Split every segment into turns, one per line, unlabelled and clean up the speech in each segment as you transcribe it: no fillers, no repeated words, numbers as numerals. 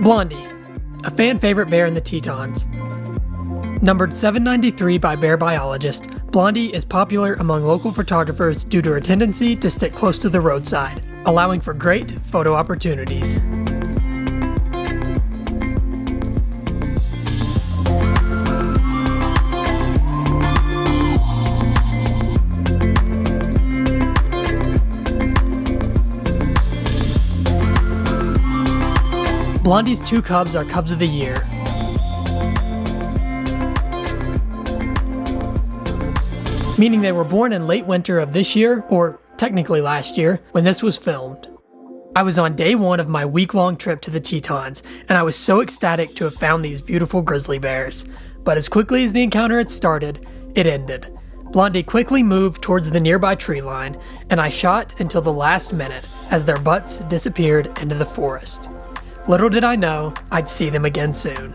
Blondie, a fan favorite bear in the Tetons. Numbered 793 by Bear Biologist, Blondie is popular among local photographers due to her tendency to stick close to the roadside, allowing for great photo opportunities. Blondie's 2 cubs are Cubs of the Year. Meaning they were born in late winter of this year, or technically last year, when this was filmed. I was on day 1 of my week-long trip to the Tetons, and I was so ecstatic to have found these beautiful grizzly bears. But as quickly as the encounter had started, it ended. Blondie quickly moved towards the nearby tree line, and I shot until the last minute as their butts disappeared into the forest. Little did I know I'd see them again soon.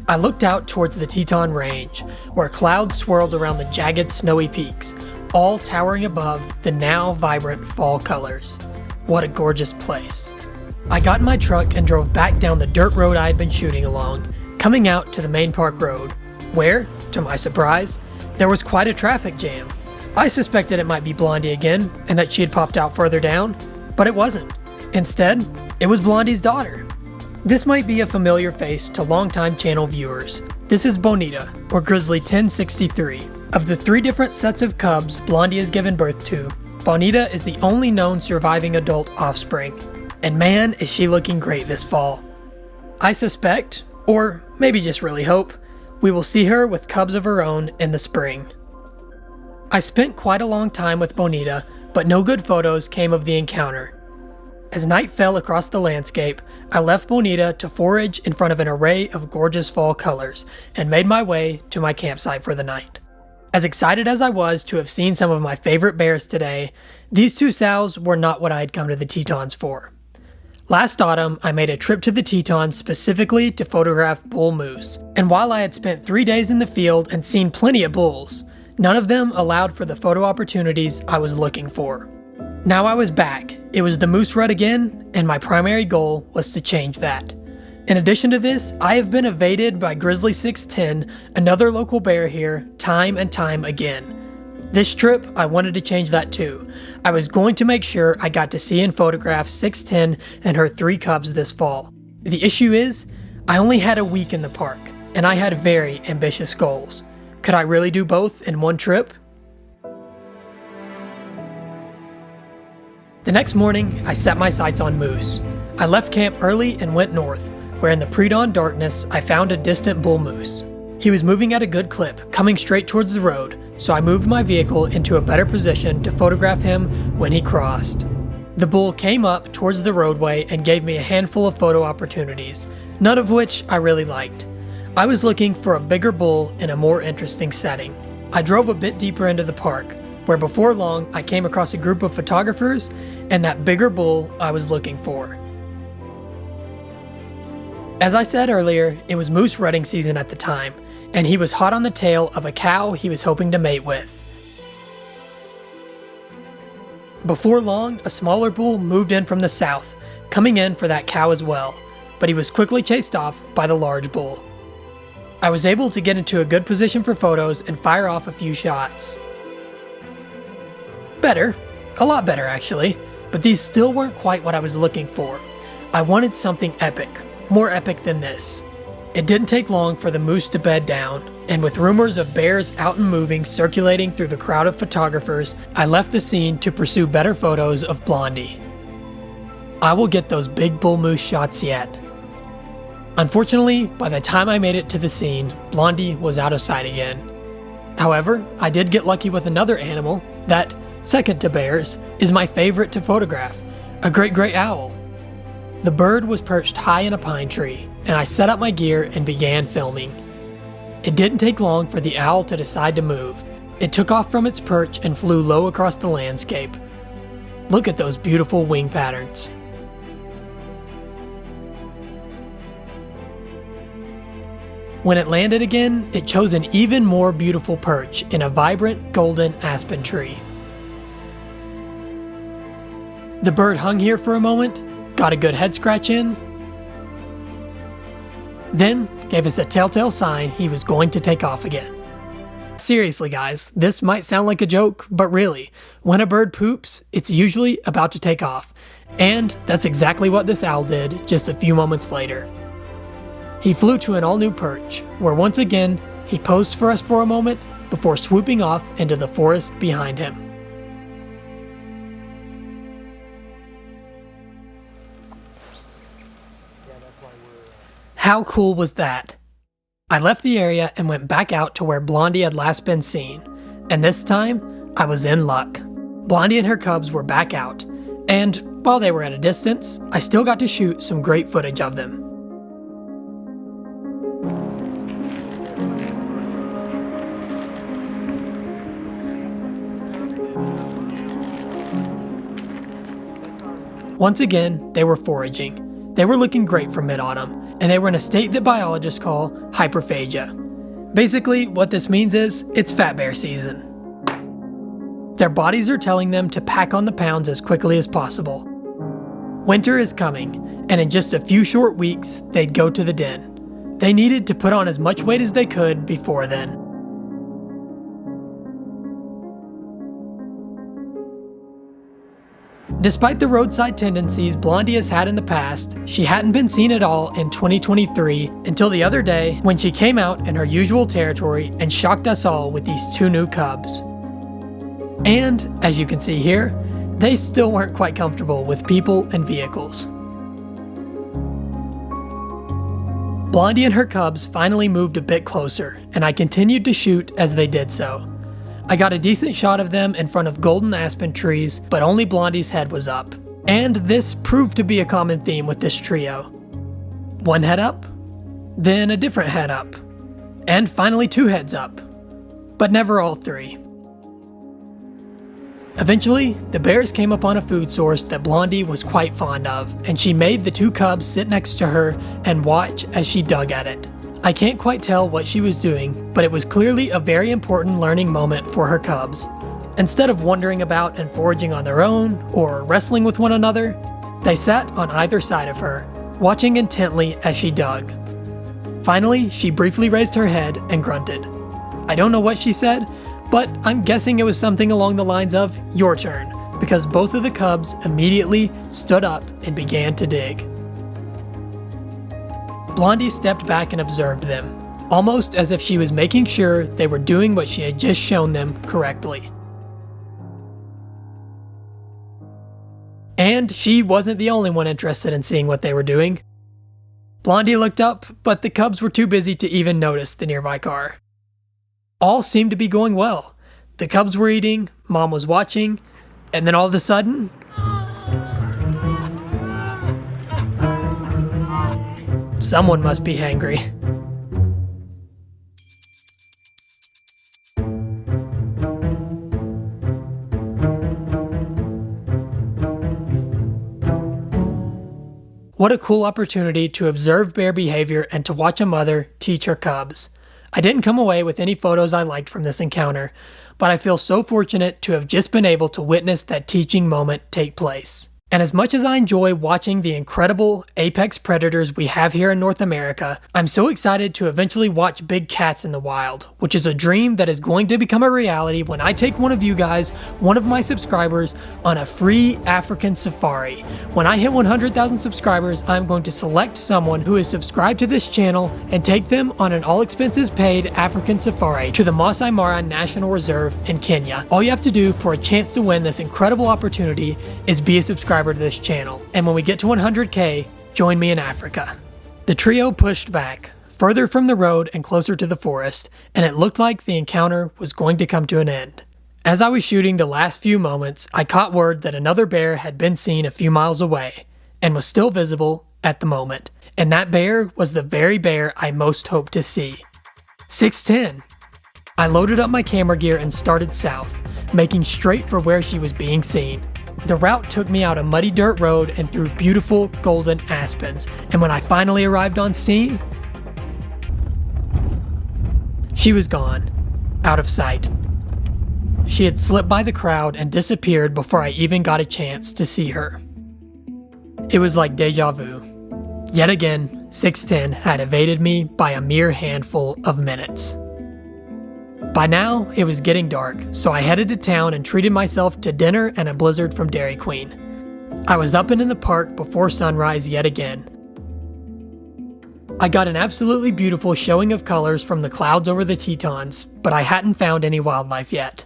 I looked out towards the Teton Range, where clouds swirled around the jagged snowy peaks, all towering above the now vibrant fall colors. What a gorgeous place. I got in my truck and drove back down the dirt road I had been shooting along, coming out to the main park road, where, to my surprise, there was quite a traffic jam. I suspected it might be Blondie again, and that she had popped out further down, but it wasn't. Instead, it was Blondie's daughter. This might be a familiar face to longtime channel viewers. This is Bonita, or Grizzly 1063. Of the 3 different sets of cubs Blondie has given birth to, Bonita is the only known surviving adult offspring. And man, is she looking great this fall. I suspect, or maybe just really hope, we will see her with cubs of her own in the spring. I spent quite a long time with Bonita, but no good photos came of the encounter. As night fell across the landscape, I left Bonita to forage in front of an array of gorgeous fall colors and made my way to my campsite for the night. As excited as I was to have seen some of my favorite bears today, these 2 sows were not what I had come to the Tetons for. Last autumn, I made a trip to the Tetons specifically to photograph bull moose, and while I had spent 3 days in the field and seen plenty of bulls, none of them allowed for the photo opportunities I was looking for. Now I was back. It was the moose rut again, and my primary goal was to change that. In addition to this, I have been evaded by Grizzly 610, another local bear here, time and time again. This trip, I wanted to change that too. I was going to make sure I got to see and photograph 610 and her 3 cubs this fall. The issue is, I only had a week in the park, and I had very ambitious goals. Could I really do both in one trip? The next morning, I set my sights on moose. I left camp early and went north, where in the pre-dawn darkness, I found a distant bull moose. He was moving at a good clip, coming straight towards the road, so I moved my vehicle into a better position to photograph him when he crossed. The bull came up towards the roadway and gave me a handful of photo opportunities, none of which I really liked. I was looking for a bigger bull in a more interesting setting. I drove a bit deeper into the park, where before long I came across a group of photographers and that bigger bull I was looking for. As I said earlier, it was moose rutting season at the time, and he was hot on the tail of a cow he was hoping to mate with. Before long, a smaller bull moved in from the south, coming in for that cow as well, but he was quickly chased off by the large bull. I was able to get into a good position for photos and fire off a few shots. Better, a lot better actually, but these still weren't quite what I was looking for. I wanted something epic, more epic than this. It didn't take long for the moose to bed down, and with rumors of bears out and moving circulating through the crowd of photographers, I left the scene to pursue better photos of Blondie. I will get those big bull moose shots yet. Unfortunately, by the time I made it to the scene, Blondie was out of sight again. However, I did get lucky with another animal that, second to bears, is my favorite to photograph, a great gray owl. The bird was perched high in a pine tree, and I set up my gear and began filming. It didn't take long for the owl to decide to move. It took off from its perch and flew low across the landscape. Look at those beautiful wing patterns. When it landed again, it chose an even more beautiful perch in a vibrant golden aspen tree. The bird hung here for a moment, got a good head scratch in, then gave us a telltale sign he was going to take off again. Seriously guys, this might sound like a joke, but really, when a bird poops, it's usually about to take off, and that's exactly what this owl did just a few moments later. He flew to an all-new perch, where once again, he posed for us for a moment before swooping off into the forest behind him. How cool was that? I left the area and went back out to where Blondie had last been seen, and this time, I was in luck. Blondie and her cubs were back out, and while they were at a distance, I still got to shoot some great footage of them. Once again, they were foraging. They were looking great for mid-autumn, and they were in a state that biologists call hyperphagia. Basically, what this means is, it's fat bear season. Their bodies are telling them to pack on the pounds as quickly as possible. Winter is coming, and in just a few short weeks, they'd go to the den. They needed to put on as much weight as they could before then. Despite the roadside tendencies Blondie has had in the past, she hadn't been seen at all in 2023 until the other day when she came out in her usual territory and shocked us all with these 2 new cubs. And, as you can see here, they still weren't quite comfortable with people and vehicles. Blondie and her cubs finally moved a bit closer, and I continued to shoot as they did so. I got a decent shot of them in front of golden aspen trees, but only Blondie's head was up. And this proved to be a common theme with this trio. One head up, then a different head up, and finally 2 heads up, but never all 3. Eventually, the bears came upon a food source that Blondie was quite fond of, and she made the 2 cubs sit next to her and watch as she dug at it. I can't quite tell what she was doing, but it was clearly a very important learning moment for her cubs. Instead of wandering about and foraging on their own, or wrestling with one another, they sat on either side of her, watching intently as she dug. Finally, she briefly raised her head and grunted. I don't know what she said, but I'm guessing it was something along the lines of, "Your turn," because both of the cubs immediately stood up and began to dig. Blondie stepped back and observed them, almost as if she was making sure they were doing what she had just shown them correctly. And she wasn't the only one interested in seeing what they were doing. Blondie looked up, but the cubs were too busy to even notice the nearby car. All seemed to be going well. The cubs were eating, Mom was watching, and then all of a sudden, someone must be hangry. What a cool opportunity to observe bear behavior and to watch a mother teach her cubs. I didn't come away with any photos I liked from this encounter, but I feel so fortunate to have just been able to witness that teaching moment take place. And as much as I enjoy watching the incredible apex predators we have here in North America, I'm so excited to eventually watch big cats in the wild, which is a dream that is going to become a reality when I take one of you guys, one of my subscribers, on a free African safari. When I hit 100,000 subscribers, I'm going to select someone who is subscribed to this channel and take them on an all-expenses-paid African safari to the Masai Mara National Reserve in Kenya. All you have to do for a chance to win this incredible opportunity is be a subscriber to this channel, and when we get to 100K, join me in Africa. The trio pushed back, further from the road and closer to the forest, and it looked like the encounter was going to come to an end. As I was shooting the last few moments, I caught word that another bear had been seen a few miles away, and was still visible at the moment, and that bear was the very bear I most hoped to see. 610. I loaded up my camera gear and started south, making straight for where she was being seen. The route took me out a muddy dirt road and through beautiful golden aspens, and when I finally arrived on scene, she was gone, out of sight. She had slipped by the crowd and disappeared before I even got a chance to see her. It was like deja vu. Yet again, 610 had evaded me by a mere handful of minutes. By now, it was getting dark, so I headed to town and treated myself to dinner and a blizzard from Dairy Queen. I was up and in the park before sunrise yet again. I got an absolutely beautiful showing of colors from the clouds over the Tetons, but I hadn't found any wildlife yet.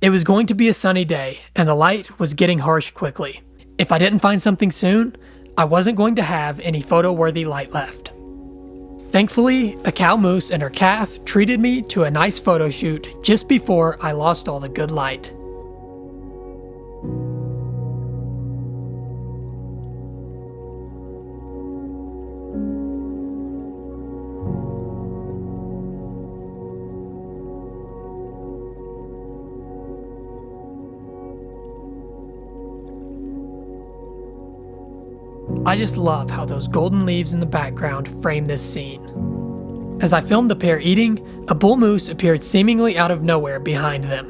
It was going to be a sunny day, and the light was getting harsh quickly. If I didn't find something soon, I wasn't going to have any photo-worthy light left. Thankfully, a cow moose and her calf treated me to a nice photo shoot just before I lost all the good light. I just love how those golden leaves in the background frame this scene. As I filmed the pair eating, a bull moose appeared seemingly out of nowhere behind them.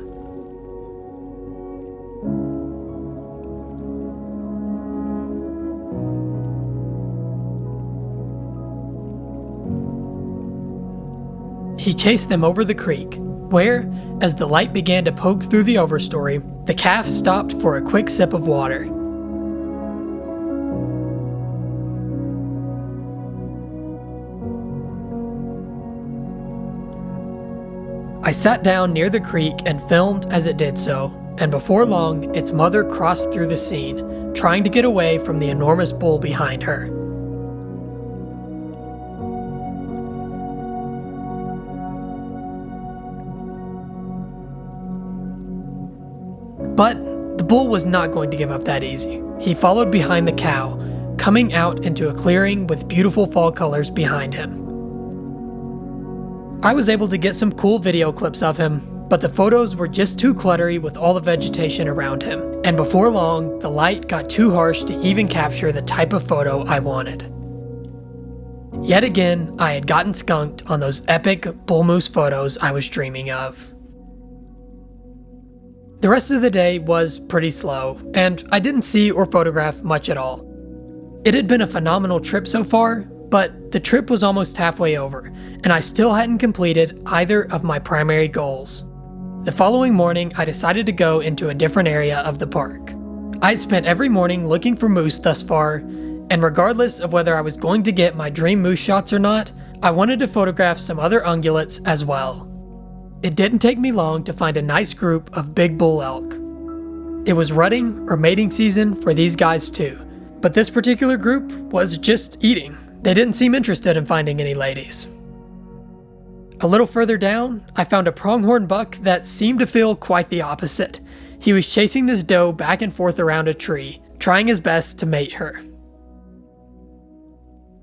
He chased them over the creek, where, as the light began to poke through the overstory, the calf stopped for a quick sip of water. I sat down near the creek and filmed as it did so, and before long, its mother crossed through the scene, trying to get away from the enormous bull behind her. But the bull was not going to give up that easy. He followed behind the cow, coming out into a clearing with beautiful fall colors behind him. I was able to get some cool video clips of him, but the photos were just too cluttery with all the vegetation around him, and before long, the light got too harsh to even capture the type of photo I wanted. Yet again, I had gotten skunked on those epic bull moose photos I was dreaming of. The rest of the day was pretty slow, and I didn't see or photograph much at all. It had been a phenomenal trip so far, but the trip was almost halfway over, and I still hadn't completed either of my primary goals. The following morning, I decided to go into a different area of the park. I had spent every morning looking for moose thus far, and regardless of whether I was going to get my dream moose shots or not, I wanted to photograph some other ungulates as well. It didn't take me long to find a nice group of big bull elk. It was rutting or mating season for these guys too, but this particular group was just eating. They didn't seem interested in finding any ladies. A little further down, I found a pronghorn buck that seemed to feel quite the opposite. He was chasing this doe back and forth around a tree, trying his best to mate her.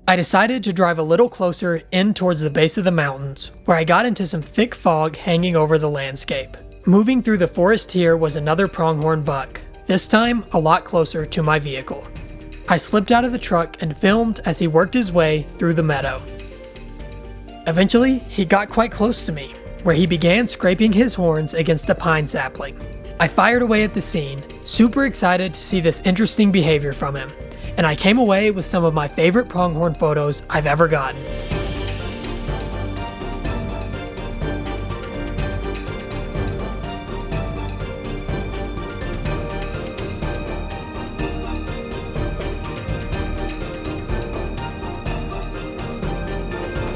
I decided to drive a little closer in towards the base of the mountains, where I got into some thick fog hanging over the landscape. Moving through the forest here was another pronghorn buck, this time a lot closer to my vehicle. I slipped out of the truck and filmed as he worked his way through the meadow. Eventually, he got quite close to me, where he began scraping his horns against a pine sapling. I fired away at the scene, super excited to see this interesting behavior from him, and I came away with some of my favorite pronghorn photos I've ever gotten.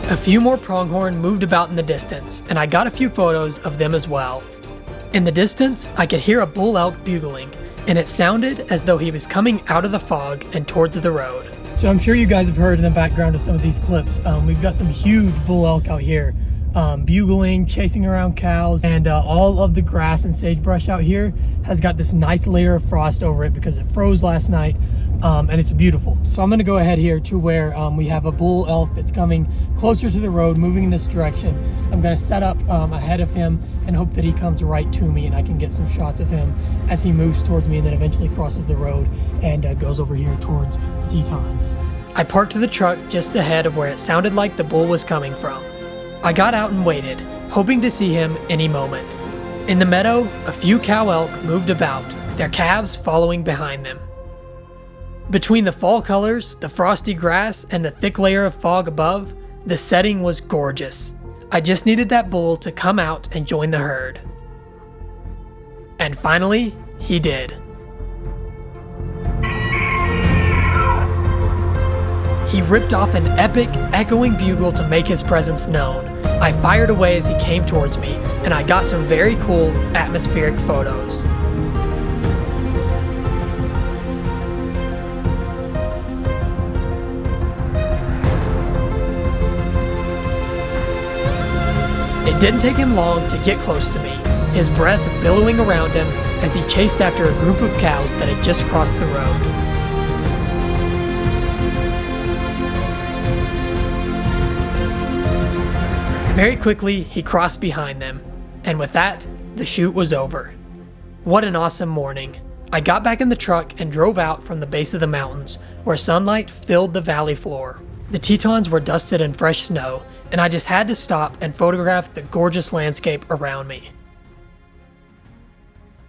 A few more pronghorn moved about in the distance, and I got a few photos of them as well. In the distance, I could hear a bull elk bugling, and it sounded as though he was coming out of the fog and towards the road. So I'm sure you guys have heard in the background of some of these clips, we've got some huge bull elk out here, bugling, chasing around cows, and all of the grass and sagebrush out here has got this nice layer of frost over it because it froze last night. And it's beautiful. So I'm going to go ahead here to where we have a bull elk that's coming closer to the road, moving in this direction. I'm going to set up ahead of him and hope that he comes right to me and I can get some shots of him as he moves towards me and then eventually crosses the road and goes over here towards the Tetons. I parked the truck just ahead of where it sounded like the bull was coming from. I got out and waited, hoping to see him any moment. In the meadow, a few cow elk moved about, their calves following behind them. Between the fall colors, the frosty grass, and the thick layer of fog above, the setting was gorgeous. I just needed that bull to come out and join the herd. And finally, he did. He ripped off an epic, echoing bugle to make his presence known. I fired away as he came towards me, and I got some very cool, atmospheric photos. It didn't take him long to get close to me, his breath billowing around him as he chased after a group of cows that had just crossed the road. Very quickly, he crossed behind them, and with that, the shoot was over. What an awesome morning. I got back in the truck and drove out from the base of the mountains, where sunlight filled the valley floor. The Tetons were dusted in fresh snow, and I just had to stop and photograph the gorgeous landscape around me.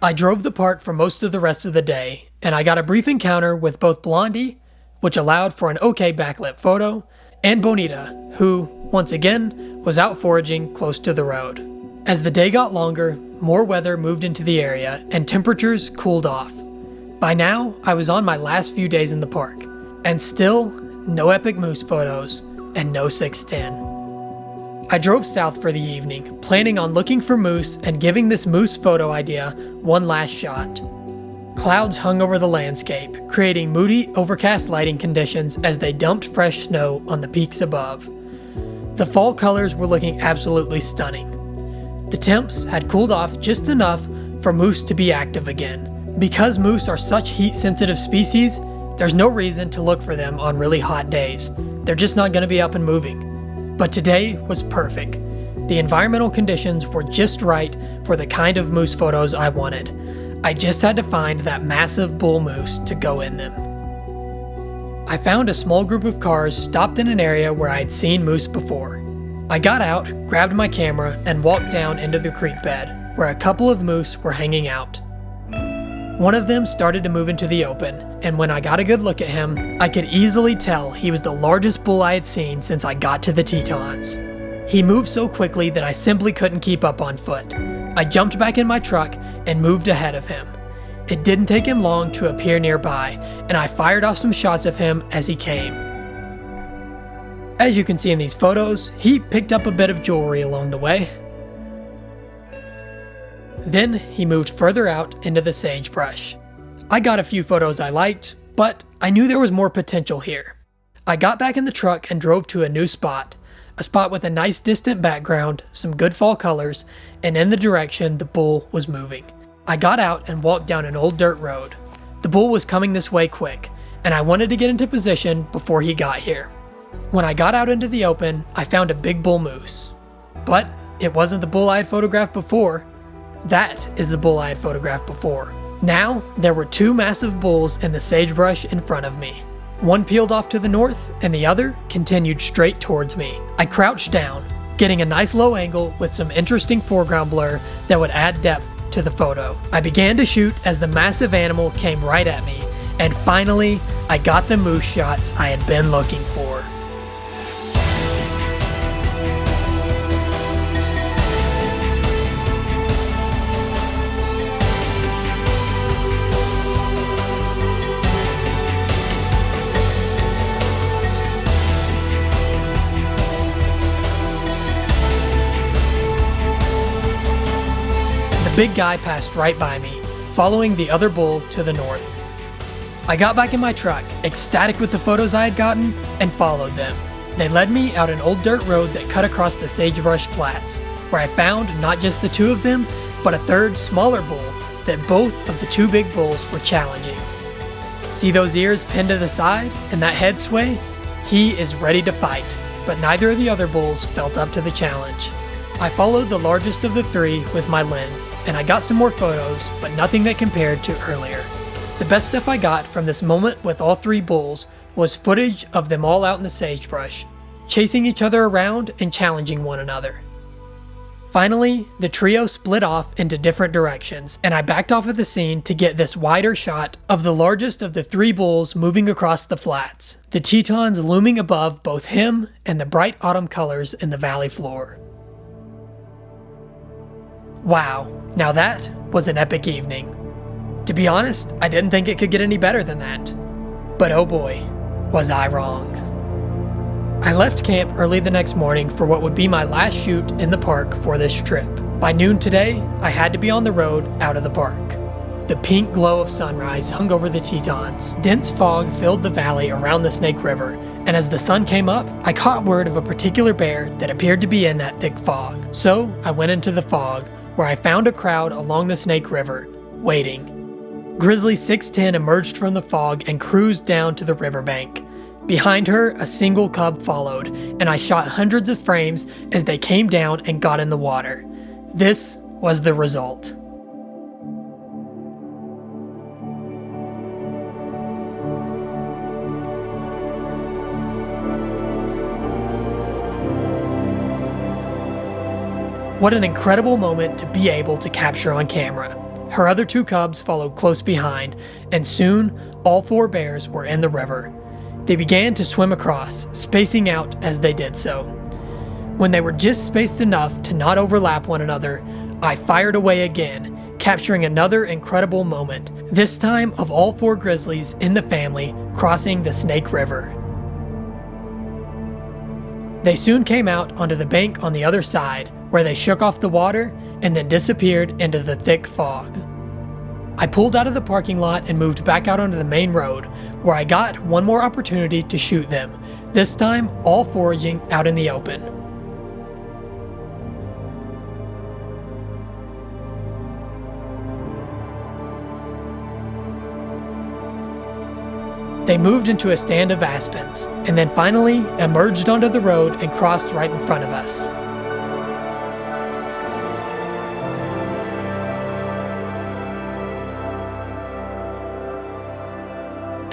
I drove the park for most of the rest of the day, and I got a brief encounter with both Blondie, which allowed for an okay backlit photo, and Bonita, who, once again, was out foraging close to the road. As the day got longer, more weather moved into the area and temperatures cooled off. By now, I was on my last few days in the park, and still, no epic moose photos, and no 610. I drove south for the evening, planning on looking for moose and giving this moose photo idea one last shot. Clouds hung over the landscape, creating moody, overcast lighting conditions as they dumped fresh snow on the peaks above. The fall colors were looking absolutely stunning. The temps had cooled off just enough for moose to be active again. Because moose are such heat-sensitive species, there's no reason to look for them on really hot days. They're just not going to be up and moving. But today was perfect. The environmental conditions were just right for the kind of moose photos I wanted. I just had to find that massive bull moose to go in them. I found a small group of cars stopped in an area where I had seen moose before. I got out, grabbed my camera, and walked down into the creek bed, where a couple of moose were hanging out. One of them started to move into the open, and when I got a good look at him, I could easily tell he was the largest bull I had seen since I got to the Tetons. He moved so quickly that I simply couldn't keep up on foot. I jumped back in my truck and moved ahead of him. It didn't take him long to appear nearby, and I fired off some shots of him as he came. As you can see in these photos, he picked up a bit of jewelry along the way. Then he moved further out into the sagebrush. I got a few photos I liked, but I knew there was more potential here. I got back in the truck and drove to a new spot. A spot with a nice distant background, some good fall colors, and in the direction the bull was moving. I got out and walked down an old dirt road. The bull was coming this way quick, and I wanted to get into position before he got here. When I got out into the open, I found a big bull moose. But it wasn't the bull I had photographed before. That is the bull I had photographed before. Now, there were two massive bulls in the sagebrush in front of me. One peeled off to the north, and the other continued straight towards me. I crouched down, getting a nice low angle with some interesting foreground blur that would add depth to the photo. I began to shoot as the massive animal came right at me, and finally, I got the moose shots I had been looking for. The big guy passed right by me, following the other bull to the north. I got back in my truck, ecstatic with the photos I had gotten, and followed them. They led me out an old dirt road that cut across the sagebrush flats, where I found not just the two of them, but a third, smaller bull that both of the two big bulls were challenging. See those ears pinned to the side and that head sway? He is ready to fight, but neither of the other bulls felt up to the challenge. I followed the largest of the three with my lens, and I got some more photos, but nothing that compared to earlier. The best stuff I got from this moment with all three bulls was footage of them all out in the sagebrush, chasing each other around and challenging one another. Finally, the trio split off into different directions, and I backed off of the scene to get this wider shot of the largest of the three bulls moving across the flats, the Tetons looming above both him and the bright autumn colors in the valley floor. Wow, now that was an epic evening. To be honest, I didn't think it could get any better than that. But oh boy, was I wrong. I left camp early the next morning for what would be my last shoot in the park for this trip. By noon today, I had to be on the road out of the park. The pink glow of sunrise hung over the Tetons. Dense fog filled the valley around the Snake River, and as the sun came up, I caught word of a particular bear that appeared to be in that thick fog. So I went into the fog, where I found a crowd along the Snake River, waiting. Grizzly 610 emerged from the fog and cruised down to the riverbank. Behind her, a single cub followed, and I shot hundreds of frames as they came down and got in the water. This was the result. What an incredible moment to be able to capture on camera. Her other two cubs followed close behind, and soon all four bears were in the river. They began to swim across, spacing out as they did so. When they were just spaced enough to not overlap one another, I fired away again, capturing another incredible moment, this time of all four grizzlies in the family crossing the Snake River. They soon came out onto the bank on the other side, where they shook off the water and then disappeared into the thick fog. I pulled out of the parking lot and moved back out onto the main road, where I got one more opportunity to shoot them, this time all foraging out in the open. They moved into a stand of aspens, and then finally emerged onto the road and crossed right in front of us.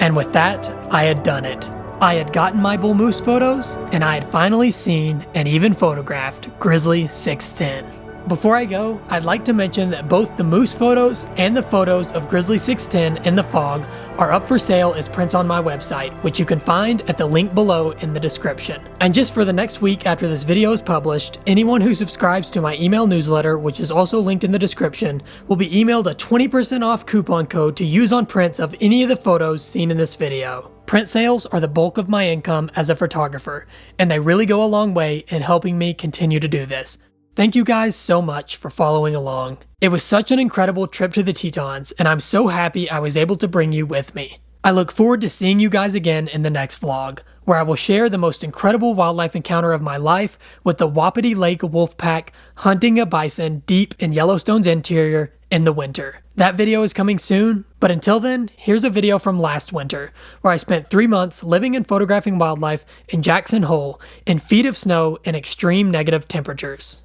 And with that, I had done it. I had gotten my bull moose photos, and I had finally seen and even photographed Grizzly 610. Before I go, I'd like to mention that both the moose photos and the photos of Grizzly 610 in the fog are up for sale as prints on my website, which you can find at the link below in the description. And just for the next week after this video is published, anyone who subscribes to my email newsletter, which is also linked in the description, will be emailed a 20% off coupon code to use on prints of any of the photos seen in this video. Print sales are the bulk of my income as a photographer, and they really go a long way in helping me continue to do this. Thank you guys so much for following along. It was such an incredible trip to the Tetons, and I'm so happy I was able to bring you with me. I look forward to seeing you guys again in the next vlog, where I will share the most incredible wildlife encounter of my life with the Wapiti Lake wolf pack hunting a bison deep in Yellowstone's interior in the winter. That video is coming soon, but until then, here's a video from last winter, where I spent 3 months living and photographing wildlife in Jackson Hole in feet of snow and extreme negative temperatures.